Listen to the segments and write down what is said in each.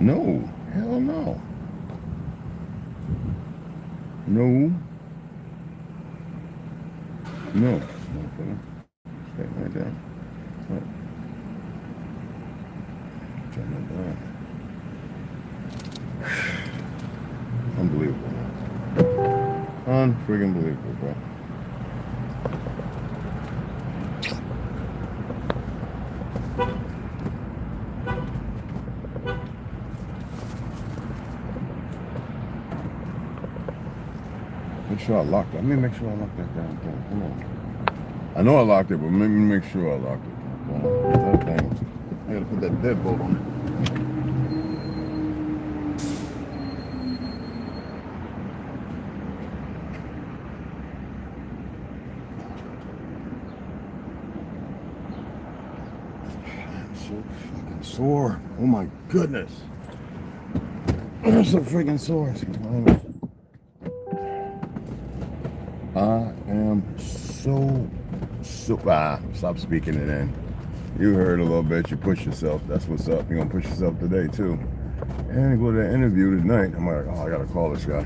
No. Hell no. No. No. Stay right there. What? Turn that down. Unbelievable. Unfreaking believable, bro. Make sure I locked it. Let me make sure I locked that damn thing. Come on. I know I locked it, but let me make sure I locked it. That thing. I gotta put that deadbolt on it. I'm so fucking sore. Oh my goodness. I'm so freaking sore. I am so stop speaking it in. You heard a little bit, you push yourself. That's what's up. You're gonna push yourself today too. And go to that interview tonight. I'm like, oh, I gotta call this guy.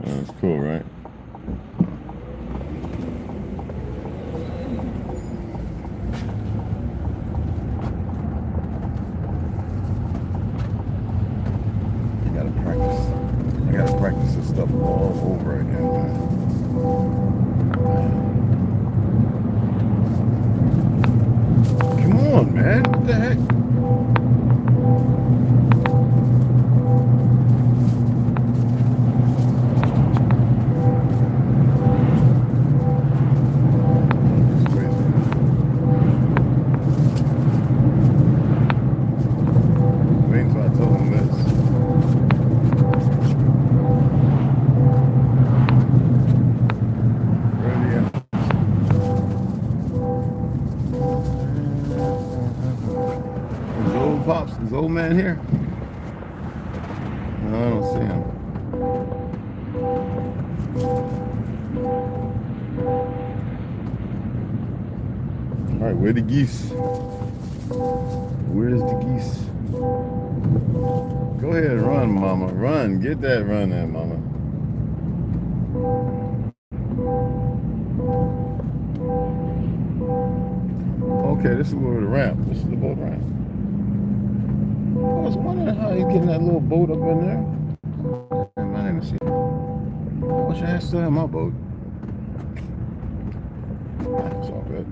That's cool, right? I gotta practice this stuff all over again, man. Come on, man. What the heck? Is old man here? No, I don't see him. All right, where the geese? Where's the geese? Go ahead and run, mama. Run. Get that run there, mama. Okay, this is where the ramp. This is the boat ramp. I was wondering how he's getting that little boat up in there. Man, I didn't see it. I wish I had still in my boat. It's all good.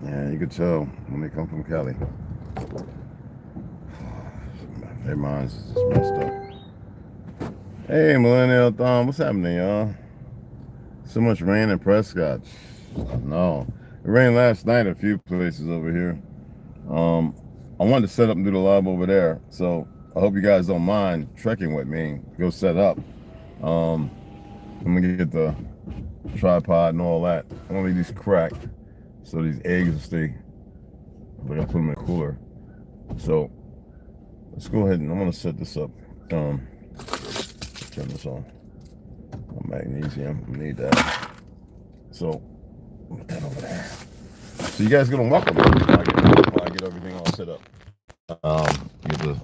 Yeah, you could tell when they come from Cali. Their minds is just messed up. Hey, Millennial Thumb, what's happening, y'all? So much rain in Prescott. No, it rained last night a few places over here. I wanted to set up and do the live over there, so I hope you guys don't mind trekking with me. Go set up. I'm gonna get the tripod and all that. I'm gonna leave these cracked so these eggs will stay. But I put them in the cooler. So let's go ahead and I'm gonna set this up. Turn this on. Magnesium, we need that. So put that over there. So you guys gonna welcome me while I get everything all set up. Get the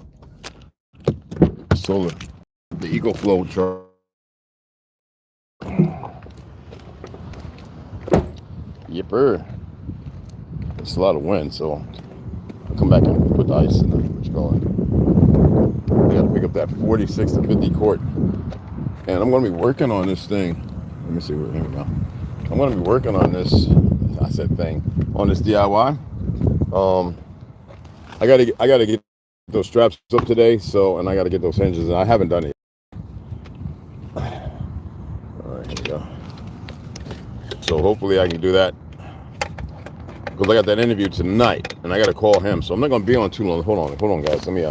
solar, the EcoFlow chart. Yipper. It's a lot of wind, so I'll come back and put the ice in there. What you call it? I gotta pick up that 46 to 50 quart. And I'm gonna be working on this thing. Let me see, here we go. I'm gonna be working on this, I said thing, on this DIY. I gotta get those straps up today, and I gotta get those hinges, and I haven't done it yet. All right, here we go. So hopefully I can do that. Because I got that interview tonight, and I got to call him. So I'm not going to be on too long. Hold on, guys. Let me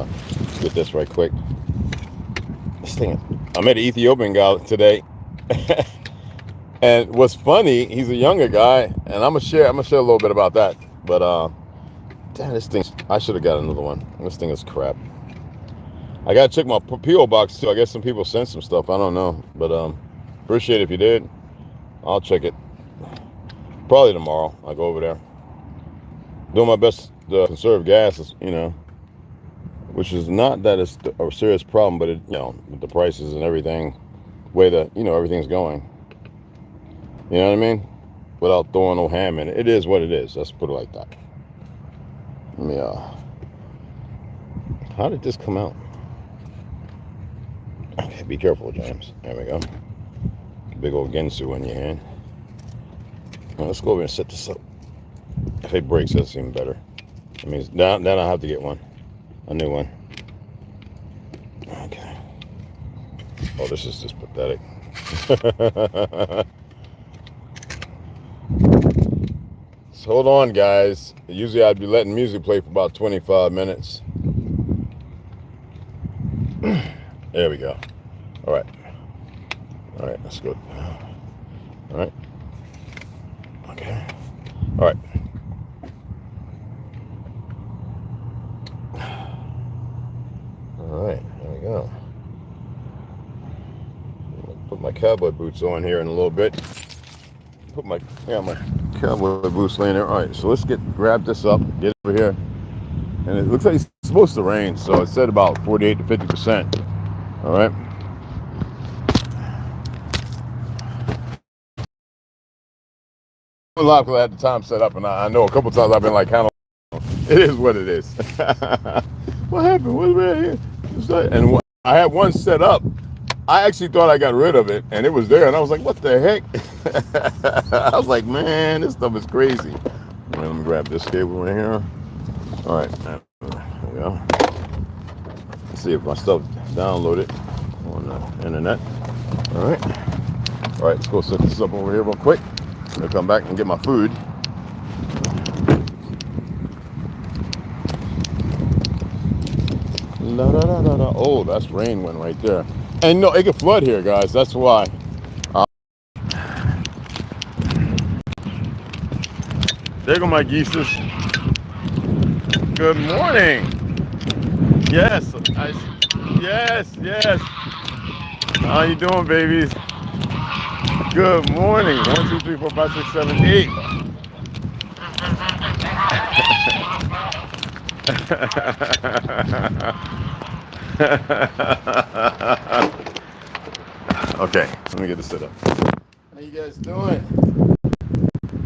get this right quick. This thing, I met an Ethiopian guy today, And what's funny, he's a younger guy, and I'm gonna share a little bit about that. But damn, this thing, I should have got another one. This thing is crap. I gotta check my PO box too. I guess some people sent some stuff. I don't know, but appreciate it if you did. I'll check it. Probably tomorrow. I'll go over there. Doing my best to conserve gas, you know, which is not that it's a serious problem, but it, you know, with the prices and everything, way that, you know, everything's going. You know what I mean? Without throwing no ham in it. It is what it is. Let's put it like that. Let me, how did this come out? Okay, be careful, James. There we go. Big old Gensu in your hand. Now, let's go over and set this up. If it breaks, that's even better. That means then I'll have to get one. A new one. Okay. Oh, this is just pathetic. So hold on, guys. Usually I'd be letting music play for about 25 minutes. There we go. All right. All right, that's good. All right. Okay. All right. All right, there we go. Put my cowboy boots on here in a little bit. Put my cowboy boots laying there. All right, so let's grab this up, get over here. And it looks like it's supposed to rain, so it said about 48 to 50%. All right. A lot because I had the time set up, and I know a couple times I've been like, kind of, it is what it is. What happened? What's right here? And I had one set up. I actually thought I got rid of it, and it was there, and I was like, what the heck? I was like, man, this stuff is crazy. Right, let me grab this cable right here. All right, there we go. Let's see if my stuff downloaded on the internet. All right, let's go set this up over here real quick. I'll come back and get my food. La, la, la, la, la. Oh, that's rain one right there. And no, it could flood here, guys. That's why. There go my geeses. Good morning. Yes. Yes. How you doing, babies? Good morning. 1, 2, 3, 4, 5, 6, 7, 8. Okay, let me get this set up. How you guys doing?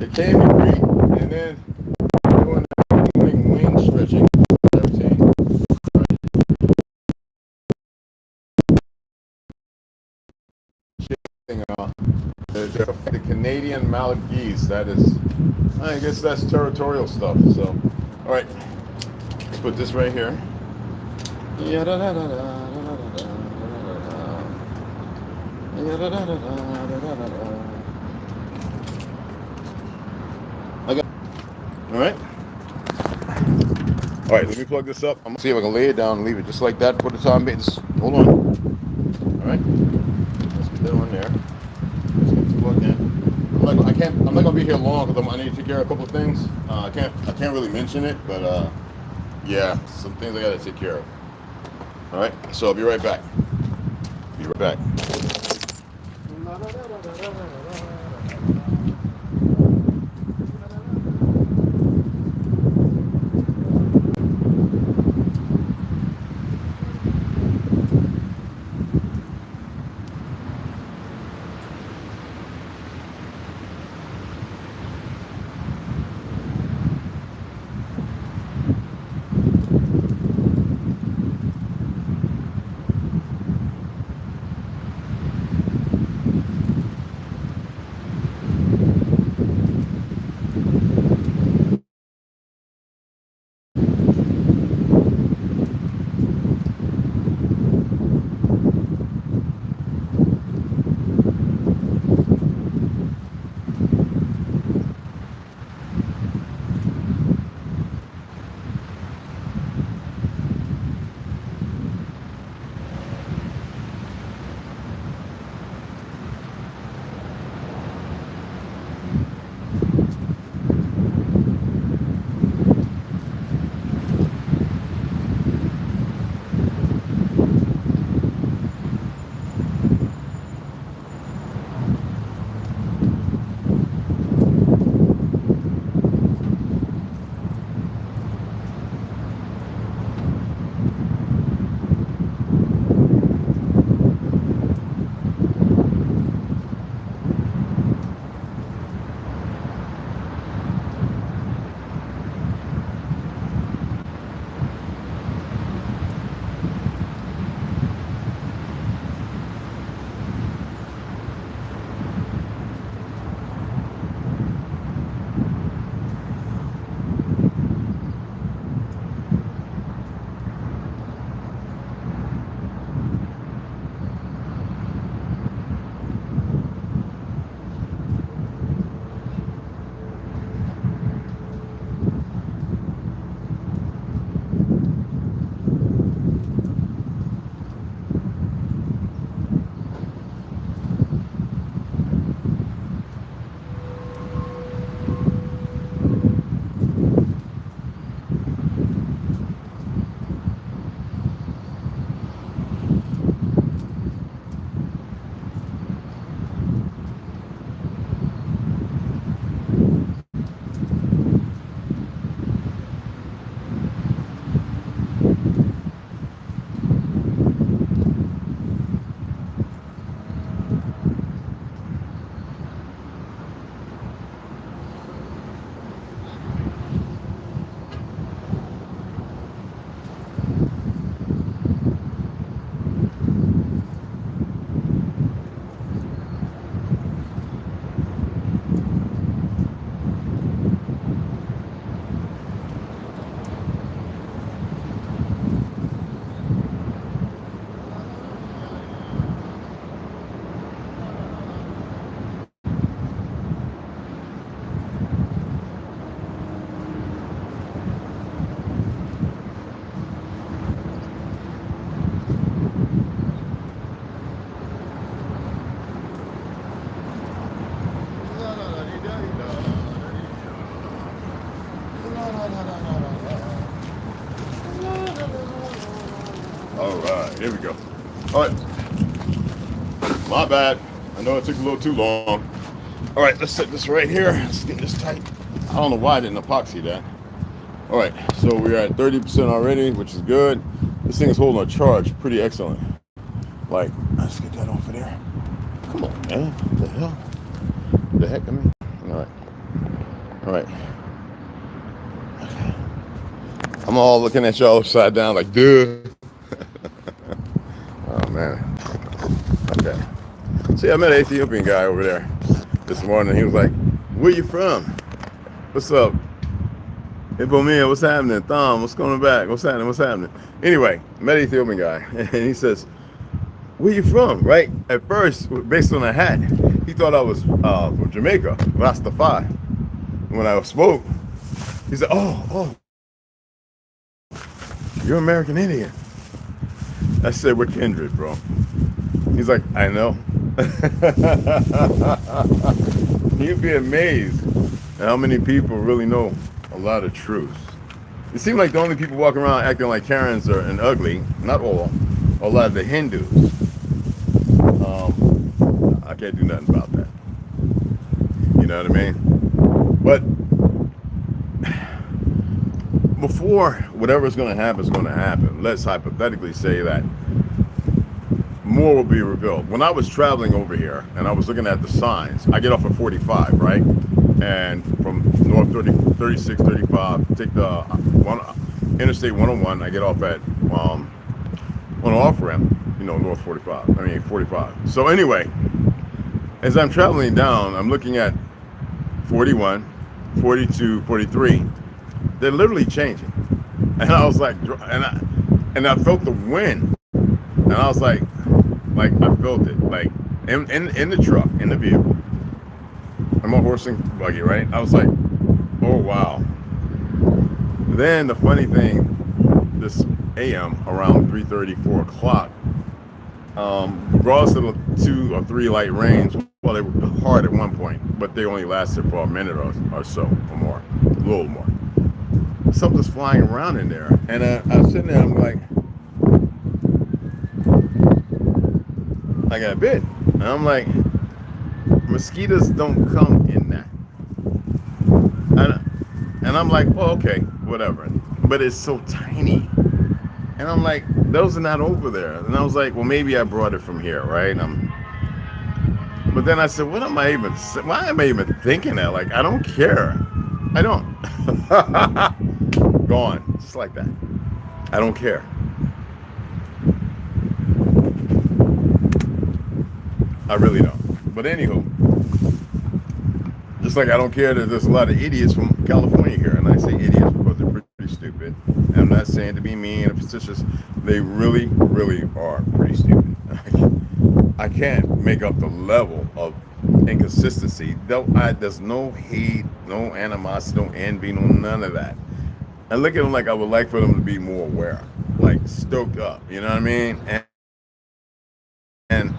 It came in great, and then doing wing stretching. The Canadian mallard geese. That is, I guess that's territorial stuff. So, all right, let's put this right here. All right. All right, let me plug this up. I'm gonna see if I can lay it down and leave it just like that for the time being. Just hold on. All right. Let's get that on there. Let's get this plugged in. I'm not gonna be here long because I need to take care of a couple of things. I can't really mention it, but yeah, some things I gotta take care of. All right. So I'll be right back. Be right back. There we go. All right. My bad. I know it took a little too long. All right, let's set this right here. Let's get this tight. I don't know why I didn't epoxy that. All right, so we're at 30% already, which is good. This thing is holding a charge pretty excellent. Like, let's get that off of there. Come on, man. What the hell? What the heck, I mean? All right. All right. Okay. I'm all looking at y'all upside down like, duh. Oh, man. Okay. See, I met an Ethiopian guy over there this morning. He was like, where you from? What's up? Ipomin, what's happening? Thom, what's going back? What's happening? What's happening? Anyway, met an Ethiopian guy, and he says, where you from, right? At first, based on a hat, he thought I was from Jamaica, Rastafari. When I spoke, he said, oh, you're American Indian. I said, we're kindred, bro. He's like, I know. You'd be amazed at how many people really know a lot of truths. It seems like the only people walking around acting like Karens and ugly, not all, a lot of the Hindus. I can't do nothing about that. You know what I mean? But before whatever's going to happen is going to happen, let's hypothetically say that more will be revealed. When I was traveling over here and I was looking at the signs, I get off at 45, right? And from North 36, 35, take the Interstate 101, I get off at on an off ramp, North 45. So anyway, as I'm traveling down, I'm looking at 41, 42, 43. They're literally changing. And I was like, and I felt the wind. And I was like I felt it, like in the truck, in the vehicle. I'm a horse and buggy, right? I was like, oh, wow. Then the funny thing, this AM around 3:30, 4 o'clock, regardless of the 2 or 3 light rains, well, they were hard at one point, but they only lasted for a minute or so, or more, a little more. Something's flying around in there. And I'm sitting there, I'm like, I got bit. And I'm like, mosquitoes don't come in that. And I'm like, oh, okay, whatever. But it's so tiny. And I'm like, those are not over there. And I was like, well, maybe I brought it from here, right? But then I said, why am I even thinking that? Like, I don't care. I don't. Gone, just like that. I don't care. I really don't. But anywho, just like I don't care that there's a lot of idiots from California here, and I say idiots because they're pretty stupid. And I'm not saying to be mean or facetious. They really, really are pretty stupid. I can't make up the level of inconsistency. There's no hate, no animosity, no envy, no none of that. I look at them like I would like for them to be more aware, like stoked up. You know what I mean? And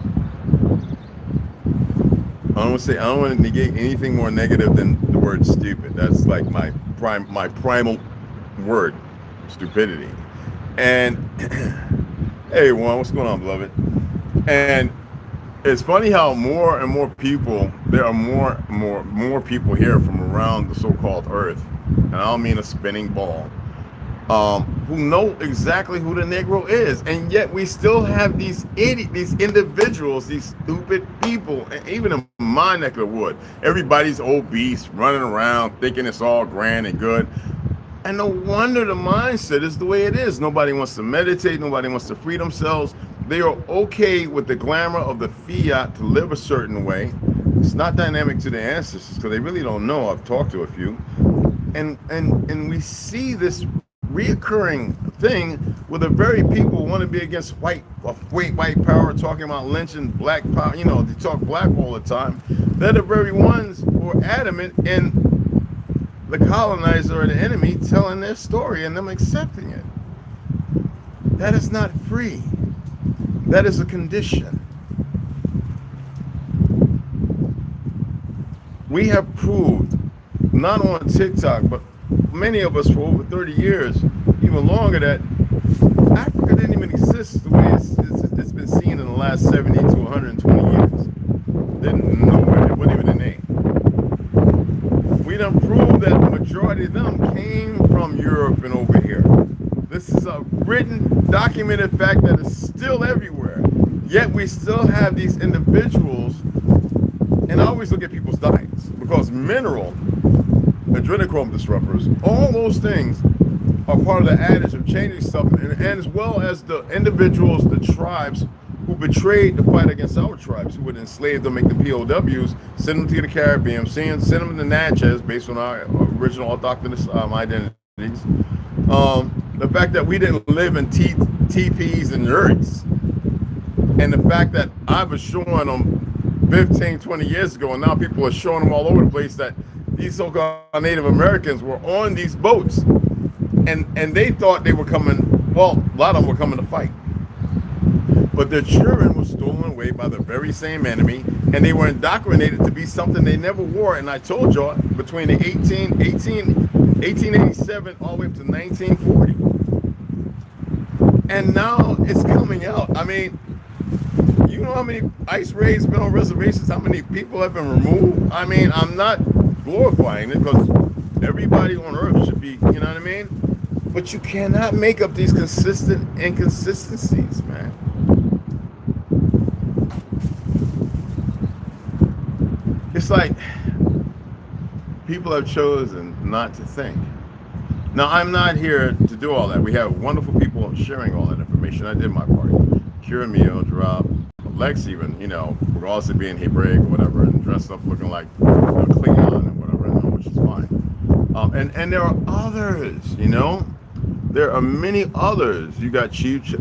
I don't want to negate anything more negative than the word stupid. That's like my primal word, stupidity. And hey, Juan, what's going on, beloved? And it's funny how more and more people, there are more people here from around the so-called Earth, and I don't mean a spinning ball, who know exactly who the Negro is, and yet we still have these individuals, these stupid people, and even in my neck of the wood, everybody's obese, running around thinking it's all grand and good. And no wonder the mindset is the way it is. Nobody wants to meditate. Nobody wants to free themselves. They are okay with the glamour of the fiat to live a certain way. It's not dynamic to the ancestors because they really don't know. I've talked to a few. And we see this reoccurring thing where the very people who want to be against white power, talking about lynching, black power, they talk black all the time. They're the very ones who are adamant in the colonizer or the enemy telling their story and them accepting it. That is not free. That is a condition. We have proved, not on TikTok, but many of us for over 30 years, even longer, that Africa didn't even exist the way the last 70 to 120 years. Didn't know where, it wasn't even a name. We done proved that the majority of them came from Europe and over here. This is a written, documented fact that is still everywhere. Yet we still have these individuals, and I always look at people's diets, because mineral, adrenochrome disruptors, all those things are part of the adage of changing stuff, and as well as the individuals, the tribes who betrayed the fight against our tribes, who would enslave them, make them POWs, send them to the Caribbean, send them to Natchez based on our original autochthonous identities. The fact that we didn't live in teepees and yurts, and the fact that I was showing them 15, 20 years ago, and now people are showing them all over the place that these so-called Native Americans were on these boats, and they thought they were coming, well, a lot of them were coming to fight. But their children were stolen away by the very same enemy, and they were indoctrinated to be something they never wore. And I told y'all, between the 1887 all the way up to 1940. And now it's coming out. I mean, you know how many ice raids been on reservations, how many people have been removed? I mean, I'm not glorifying it, because everybody on earth should be, you know what I mean? But you cannot make up these consistent inconsistencies, man. It's like people have chosen not to think. Now, I'm not here to do all that. We have wonderful people sharing all that information. I did my part. Kira, Mio, Drop, Lex even, you know, regardless of being Hebraic or whatever, and dressed up looking like Klingon and whatever, which is fine. And there are others, you know? There are many others. You got Chief,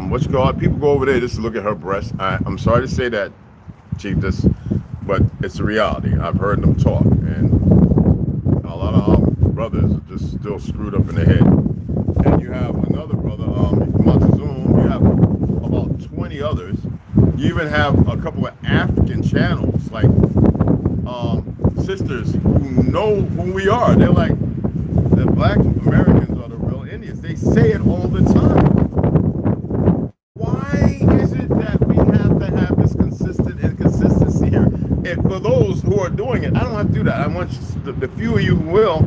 what's it called? People go over there just to look at her breasts. I'm sorry to say that, Chief, but it's a reality. I've heard them talk, and a lot of our brothers are just still screwed up in the head. And you have another brother, Montezuma, you have about 20 others. You even have a couple of African channels, like sisters who know who we are. They're like, the Black Americans are the real Indians. They say it all the time. Why is it that we have to have this consistent inconsistency here? And for those who are doing it, I don't have to do that. I want the few of you who will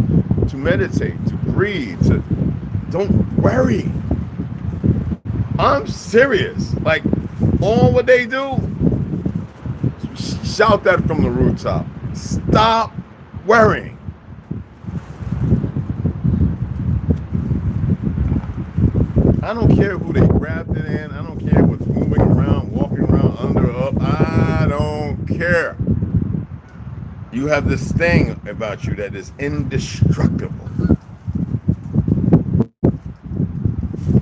to meditate, to breathe, to don't worry. I'm serious. Like, all what they do, shout that from the rooftop. Stop worrying. I don't care who they grafted in. I don't care what's moving around, walking around, under, up. I don't care. You have this thing about you that is indestructible.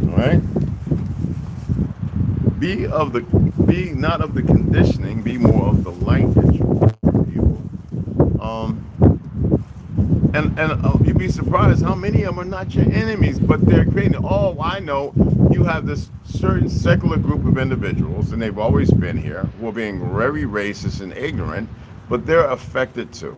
All right? Be not of the conditioning, be more of the light that you are for people. You'd be surprised how many of them are not your enemies, but they're creating. Oh, I know. You have this certain secular group of individuals, and they've always been here, who are being very racist and ignorant, but they're affected too.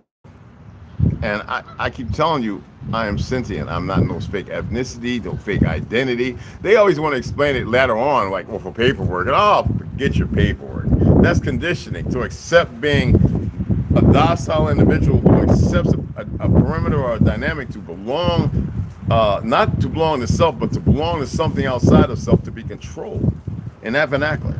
And I keep telling you, I am sentient. I'm not no fake ethnicity, no fake identity. They always want to explain it later on, like, well, for paperwork. And, oh, forget your paperwork. That's conditioning to accept being a docile individual who accepts a perimeter or a dynamic to belong, not to belong to self, but to belong to something outside of self, to be controlled in that vernacular.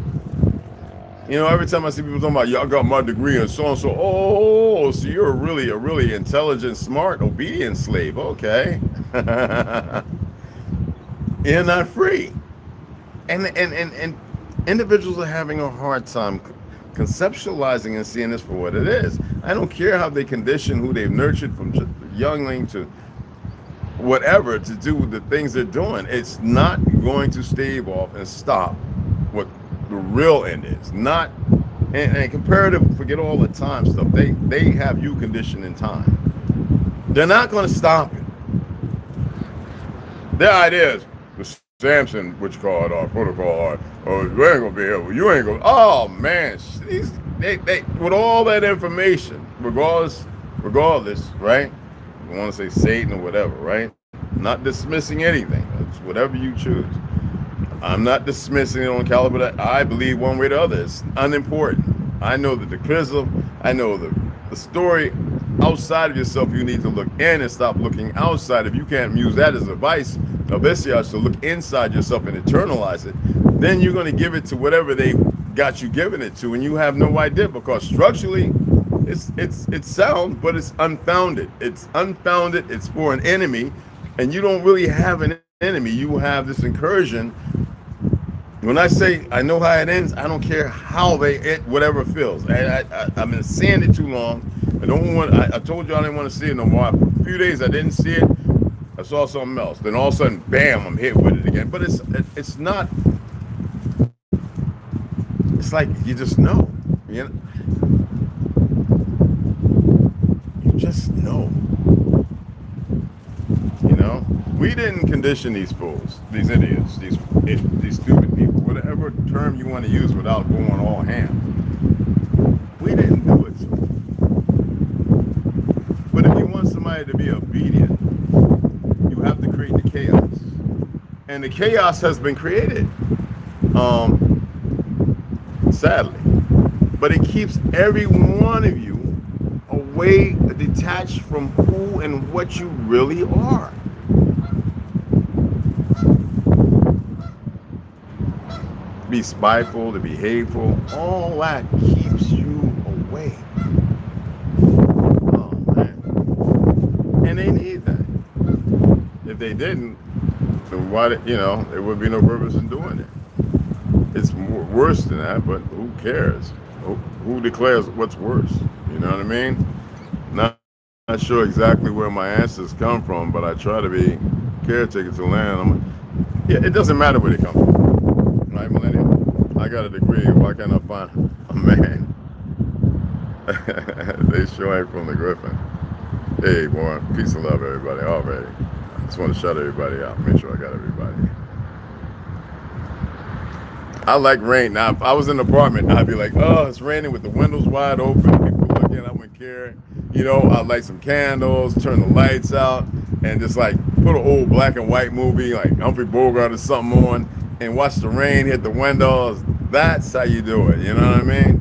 You know, every time I see people talking about, y'all got my degree and so and so, oh, so you're a really intelligent, smart, obedient slave. Okay. You're not free. And individuals are having a hard time conceptualizing and seeing this for what it is. I don't care how they condition who they've nurtured from youngling to whatever to do the things they're doing. It's not going to stave off and stop what the real end is. Not and comparative, forget all the time stuff. They have you conditioned in time. They're not going to stop it. Their ideas, the Samson, which called our protocol, or you ain't gonna be here. Well, you ain't gonna. Oh man, they with all that information, regardless, right? You want to say Satan or whatever, right? Not dismissing anything. It's whatever you choose. I'm not dismissing it on caliber that I believe one way or the other. It's unimportant. I know that the criticism, I know the story outside of yourself, you need to look in and stop looking outside. If you can't use that as advice, to look inside yourself and internalize it, then you're going to give it to whatever they got you giving it to, and you have no idea, because structurally it's sound, but it's unfounded. It's unfounded. It's for an enemy, and you don't really have an enemy. You have this incursion. When I say I know how it ends, I don't care how whatever feels. I've been seeing it too long. I told you I didn't want to see it no more. For a few days I didn't see it. I saw something else. Then all of a sudden, bam, I'm hit with it again. But it's not. It's like you just know. You just know. You know, we didn't condition these fools, these idiots, these stupid people, whatever term you want to use without going all ham. We didn't do it. But if you want somebody to be obedient, you have to create the chaos. And the chaos has been created, sadly. But it keeps every one of you away, detached from who and what you really are. Be spiteful, to be hateful, all that keeps you away. Oh man. And they need that. If they didn't, then why, there would be no purpose in doing it. It's worse than that, but who cares? Who declares what's worse? You know what I mean? Not sure exactly where my answers come from, but I try to be caretaker to land. It doesn't matter where they come from. Right, Millennium? I got a degree. Why can't I find a man? They sure ain't from the Griffin. Hey, boy. Peace and love, everybody. Already. I just want to shout everybody out. Make sure I got everybody. I like rain. Now, if I was in an apartment, I'd be like, oh, it's raining with the windows wide open. People looking. I wouldn't care. I'd light some candles, turn the lights out, and just like put an old black and white movie like Humphrey Bogart or something on and watch the rain hit the windows. That's how you do it. You know what I mean?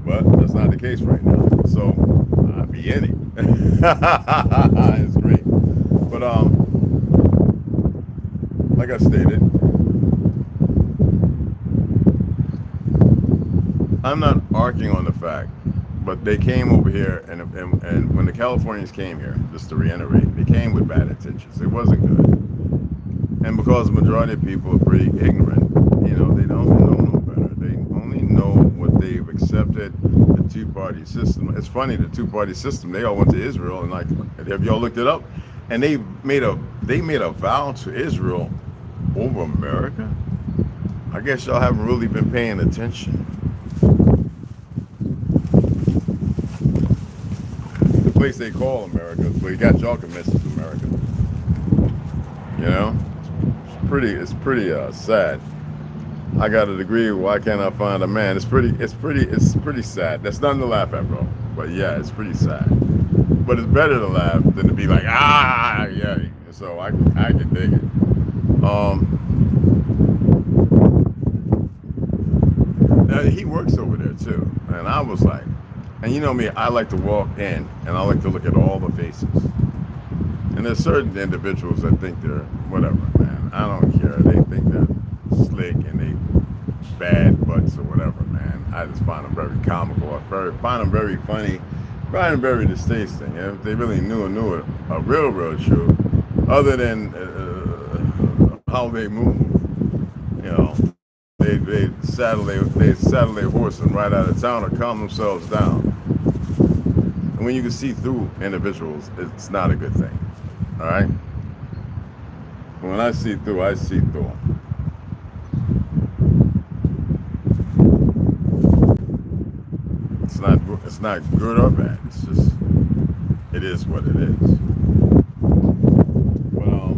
But that's not the case right now. So I'd be in it. It's great. But like I stated, I'm not arguing on the fact, but they came over here, and when the Californians came here, just to reiterate, they came with bad intentions. It wasn't good. And because the majority of people are pretty ignorant, they don't know no better. They only know what they've accepted, the two-party system. It's funny, the two-party system, they all went to Israel, and like, have y'all looked it up? And they made a vow to Israel over America? I guess y'all haven't really been paying attention. The place they call America, but you got y'all convinced it's America. It's pretty sad. I got a degree. Why can't I find a man? It's pretty sad. That's nothing to laugh at, bro. But yeah, it's pretty sad. But it's better to laugh than to be like, yeah. So I can dig it. He works over there too, and I was like, and you know me, I like to walk in and I like to look at all the faces. And there's certain individuals that think they're whatever, man. I don't care. They think they're slick and they bad butts or whatever, man. I just find them very comical. I find them very funny. Find them very distasteful. If they really knew it, a real truth, other than how they move, they saddle their horse and ride out of town or calm themselves down. And when you can see through individuals, it's not a good thing. All right. When I see through, I see through. It's not good or bad. It's just, it is what it is. But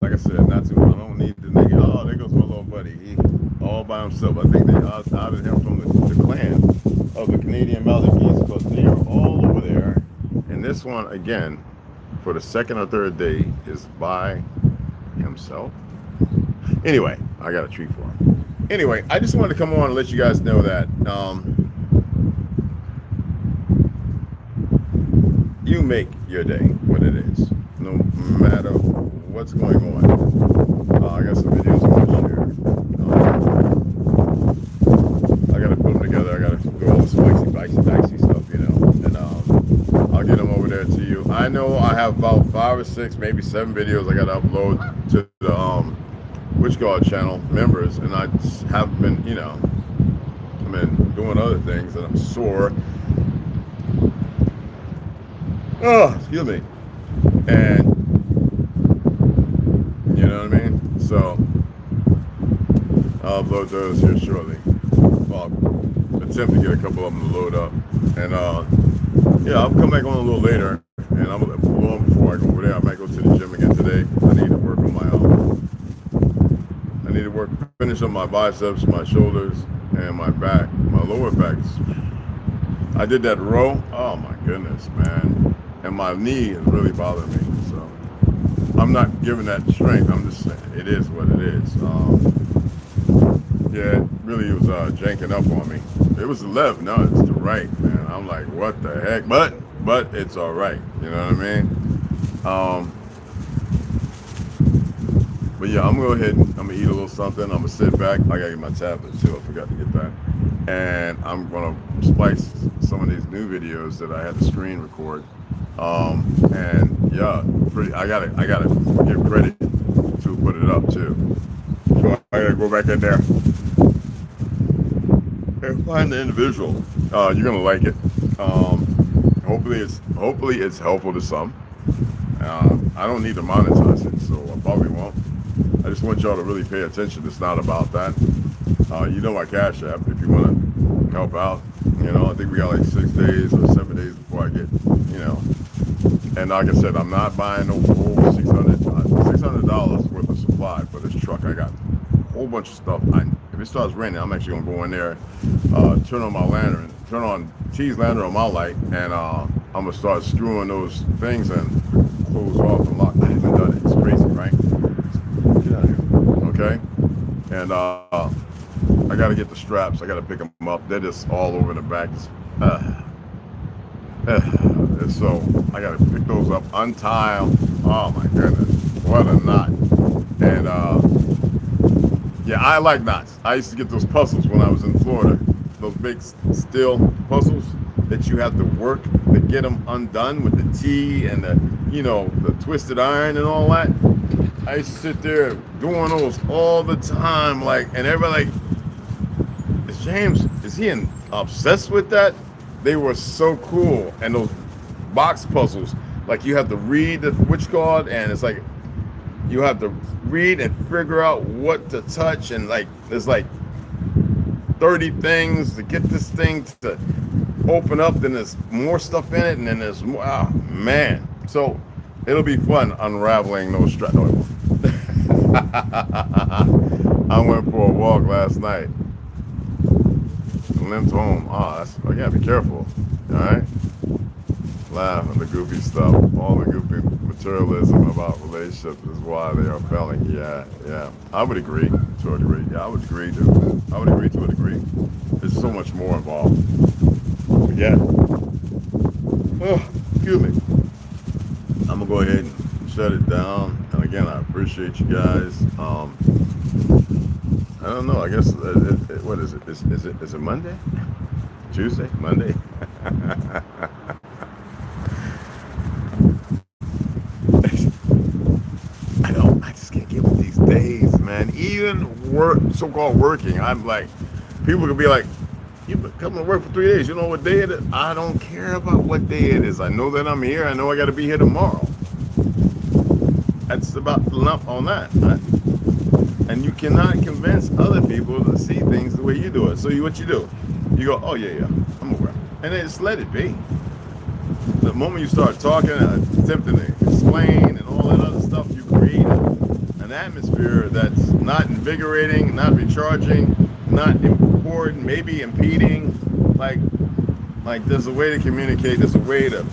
like I said, I don't need the nigga. Oh, there goes my little buddy. He all by himself. I think they outed him from the clan of the Canadian Maldives because they are all over there. And this one again, for the second or third day, is by himself. Anyway, I got a treat for him. Anyway, I just wanted to come on and let you guys know that you make your day what it is, no matter what's going on. I got some videos I want to share. I got to put them together. I got to do all this dicey stuff, you know, and I'll get them over there to you. I know I have about 5 or 6, maybe 7 videos I got to upload to the Which God channel members, and I just haven't been, you know, I've been doing other things, and I'm sore. Oh, excuse me. And you know what I mean? So I'll upload those here shortly. I'll attempt to get a couple of them to load up. And yeah, I'll come back on a little later, and I'm gonna long before I go over there. I might go to the gym again today. I need to work on my finish on my biceps, my shoulders, and my back, my lower back. I did that row. Oh my goodness, man. And my knee is really bothering me. So I'm not giving that strength. I'm just saying it is what it is. Yeah, it really was janking up on me. It was the left, no, it's the right, man. I'm like, what the heck? But it's all right. You know what I mean? But yeah, I'm gonna go ahead and I'm gonna eat a little something. I'm gonna sit back. I gotta get my tablet too. I forgot to get that. And I'm gonna splice some of these new videos that I had to screen record. And yeah, I gotta give credit to put it up too. So I gotta go back in there and find the individual. You're gonna like it. Hopefully it's helpful to some. I don't need to monetize it, so I probably won't. I just want y'all to really pay attention. It's not about that. You know my Cashapp if you want to help out. You know, I think we got like 6 days or 7 days before I get, you know. And like I said, I'm not buying no full $600 worth of supply for this truck. I got a whole bunch of stuff. If it starts raining, I'm actually gonna go in there, turn on T's lantern on my light, and I'm gonna start screwing those things and close off and lock. I haven't done it. It's crazy, right? Get out of here. Okay. And I gotta get the straps. I gotta pick them up. They're just all over the back. So I gotta pick those up, untie them. Oh my goodness, what a knot! And yeah, I like knots. I used to get those puzzles when I was in Florida. Those big steel puzzles that you have to work to get them undone with the T and the, you know, the twisted iron and all that. I used to sit there doing those all the time, like, and everybody like, is James, is he obsessed with that? They were so cool. And those box puzzles, like you have to read the which card, and it's like you have to read and figure out what to touch, and like there's like 30 things to get this thing to open up, then there's more stuff in it, and then there's more. Oh man, so it'll be fun unraveling those straps. No, I went for a walk last night, limped home. I gotta be careful. All right, laugh at the goofy stuff. All the goofy materialism about relationships is why they are failing. Yeah. I would agree to a degree. Yeah, I would agree to a degree. There's so much more involved. Again, excuse me. I'm gonna go ahead and shut it down. And again, I appreciate you guys. I don't know. I guess what is it? Is it Monday? Tuesday? Monday? I just can't get with these days, man. Even so-called working, I'm like, people could be like, you've been coming to work for 3 days. You know what day it is? I don't care about what day it is. I know that I'm here. I know I got to be here tomorrow. That's about enough on that. Right? And you cannot convince other people to see things the way you do it. So what you do? You go, oh yeah, I'm aware. And then just let it be. The moment you start talking, attempting to explain and all that other stuff, you create an atmosphere that's not invigorating, not recharging, not important, maybe impeding. Like there's a way to communicate, there's a way to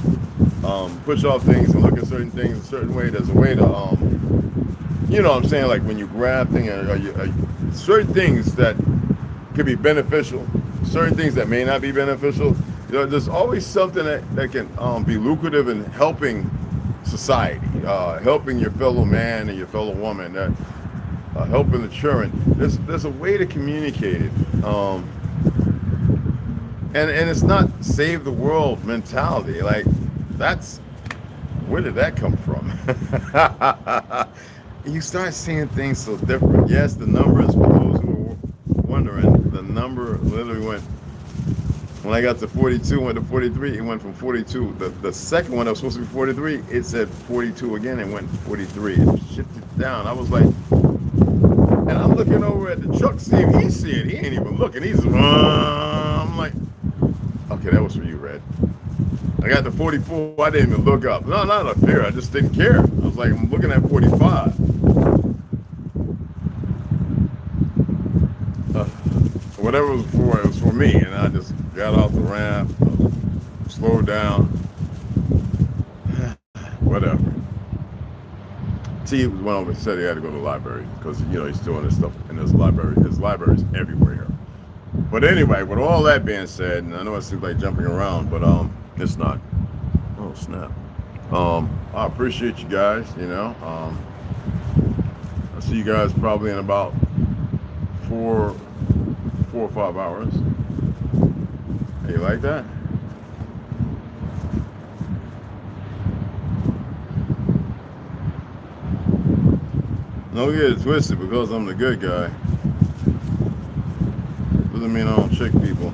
push off things and look at certain things a certain way. There's a way to you know what I'm saying? Like when you grab things, certain things that could be beneficial, certain things that may not be beneficial. You know, there's always something that can be lucrative in helping society, helping your fellow man and your fellow woman, helping the children. There's a way to communicate it, and it's not save the world mentality. Like that's where did that come from? You start seeing things so different. Yes, the numbers, for those who are wondering, the number literally went, when I got to 42, went to 43, it went from 42. The second one that was supposed to be 43, it said 42 again and went 43. It shifted down. I was like, and I'm looking over at the truck, see if he see it. He ain't even looking. He's, I'm like, okay, that was for you, Red. I got to 44, I didn't even look up. No, not a fear, I just didn't care. I was like, I'm looking at 45. Whatever it was for me. And I just got off the ramp, slowed down, whatever. T went over and said he had to go to the library because, you know, he's doing this stuff in his library. His library's everywhere here. But anyway, with all that being said, and I know it seems like jumping around, but it's not. Oh snap. I appreciate you guys, you know. I'll see you guys probably in about 4 or 5 hours. Hey, you like that? Don't get it twisted, because I'm the good guy doesn't mean I don't trick people.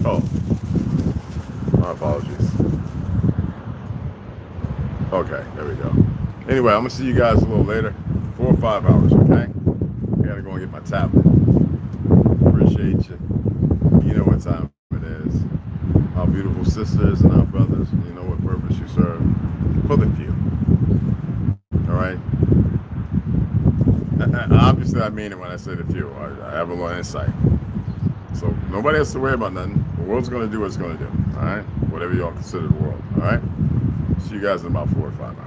Oh, my apologies. Okay, there we go. Anyway, I'm gonna see you guys a little later. 4 or 5 hours, okay? I gotta go and get my tablet. Appreciate you. You know what time it is. Our beautiful sisters and our brothers, you know what purpose you serve. For the few. All right? Obviously, I mean it when I say the few. I have a little insight. So nobody has to worry about nothing. The world's going to do what it's going to do. All right? Whatever y'all consider the world. All right? See you guys in about 4 or 5 hours.